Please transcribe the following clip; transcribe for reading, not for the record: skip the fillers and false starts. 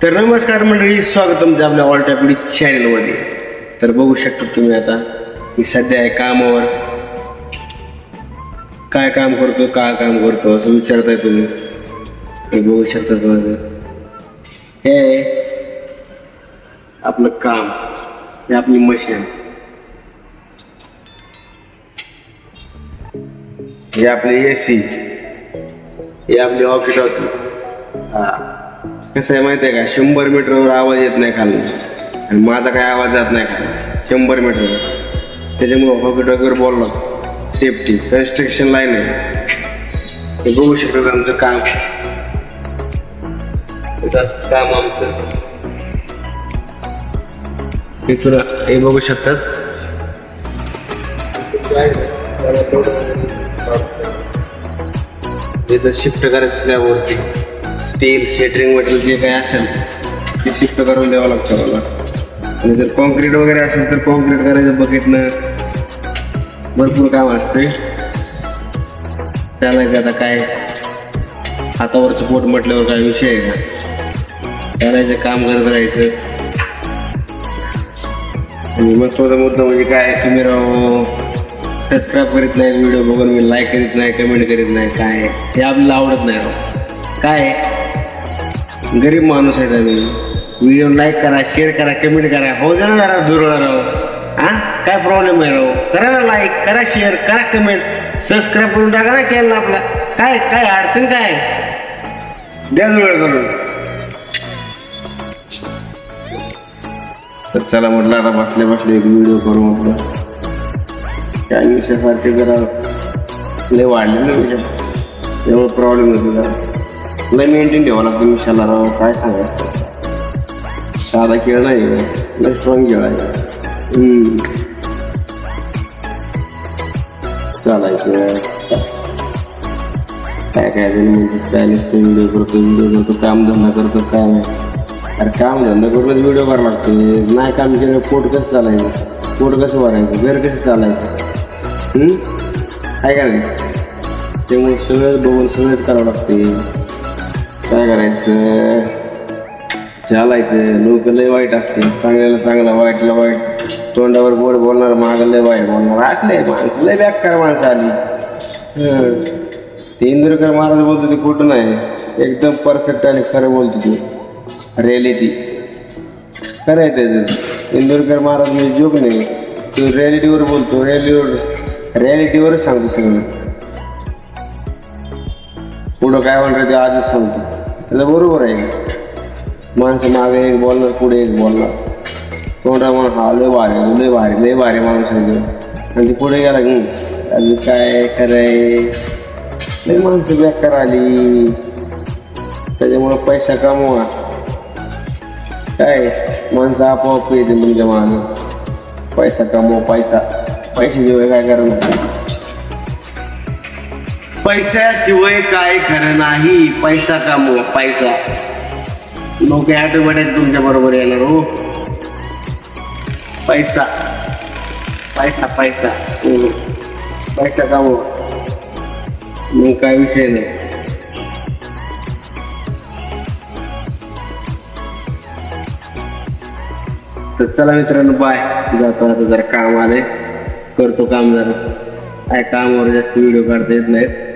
तर नमस्कार मंडळी, स्वागत तुमचं आपल्या ऑल टाईप चॅनलमध्ये. तर बघू शकता तुम्ही आता मी सध्या आहे कामावर. काय काम करतो असं विचारताय तुम्ही. हे बघू शकता तुम्ही, हे आपलं काम, हे आपली मशीन, हे आपले AC, हे आपली ऑफिस होती. कसं आहे माहिती आहे का, 100 मीटरवर आवाज येत नाही खाली, आणि माझा काय आवाज जात नाही खाली 100 मीटरवर. त्याच्यामुळं हॉकी बोलला सेफ्टी कन्स्ट्रक्शन लाईन आहे. हे बघू शकता आमचं काम, काम आमचं इथून हे बघू शकतात. इथं शिफ्ट करायचं स्लॅबवरती स्टील सेटरिंग मटेरियल जे काही असेल ते शिफ्ट करून द्यावं लागतं मला. आणि जर कॉन्क्रीट वगैरे असेल तर कॉन्क्रीट करायचं बकेटनं भरपूर काम असते. चालायचं आता काय, हातावरचं पोट म्हटल्यावर काय विषय आहे का, चालायचं काम करत राहायचं. आणि महत्वाचा मुद्दा म्हणजे काय, तुम्ही राव सबस्क्राईब करीत नाही, व्हिडिओ बघून मी लाईक करीत नाही, कमेंट करीत नाही, काय हे आपल्याला आवडत नाही राव. काय गरीब माणूस आहे आम्ही. व्हिडिओ लाईक करा, शेअर करा, कमेंट करा, हो जा ना जरा दूर राव. काय प्रॉब्लेम आहे राव, करा ना लाईक, करा शेअर, करा कमेंट, सबस्क्राईब करून टाका ना चॅनल आपला. काय काय अडचण काय, द्या जुळ करून. तर चला म्हटलं आता बसले एक व्हिडिओ करू म्हटलं. त्या विषयासारखे जरा लय वाढले ना विषय, त्यामुळे प्रॉब्लेम होतो जरा. लय मेंटेन ठेवावं लागतं विषयाला राव. काय सांगायचं, साधा खेळ नाही, लय स्ट्रॉंग खेळ आहे. चालायचं काय काय काय नसतं, व्हिडिओ करतो कामधंदा करतो. काय नाही अरे, कामधंदा करूनच व्हिडिओ करावं लागते. नाही काम केलं पोट कसं चालायचं, पोट कसं भरायचं, घर कसं चालायचं, काय करायचं. त्यामुळे सगळं बघून सगळंच करावं लागते. काय करायचं, चालायचं. लोक लय वाईट असते, चांगल्याला चांगला, वाईटला वाईट, तोंडावर गोड बोलणार, मागं लय वाईट बोलणार. असले माणसं लय बेकार माणसं आली. ते इंदुरकर महाराज बोलतो ते खोटं नाही, एकदम परफेक्ट आणि खरं बोलतो ते. रिॲलिटी खरं आहे त्याचं. इंदुरकर महाराज म्हणजे जोक नाही, तो रिॲलिटीवर बोलतो. रिॲलिटीवरच सांगतो सगळं. पुढं काय म्हणतं ते आजच सांगतो. त्याचं बरोबर आहे. माणसं मागे एक बोलणार, पुढे एक बोलणार. तोंडा म्हणून हा लय भारी माणूस आहे. आणि ते पुढे गेला अजून काय कराय, लय माणसं बेकार आली. त्याच्यामुळं पैसा कमवा. काय माणसं आपोआप येते तुमच्या मागं. पैसा कमवा, पैशाशिवाय काय करणार, पैशाशिवाय काय खरं नाही. पैसा कमवा, पैसा. लोक ऑटोमॅटिक तुमच्या बरोबर येणार. हो, पैसा पैसा पैसा पैसा कमवा, मग काय विषय नाही. तर चला मित्रांनो, बाय. जातो आता, जरा काम आले, करतो काम. जरा काय कामावर जास्त व्हिडिओ काढता येत नाहीत.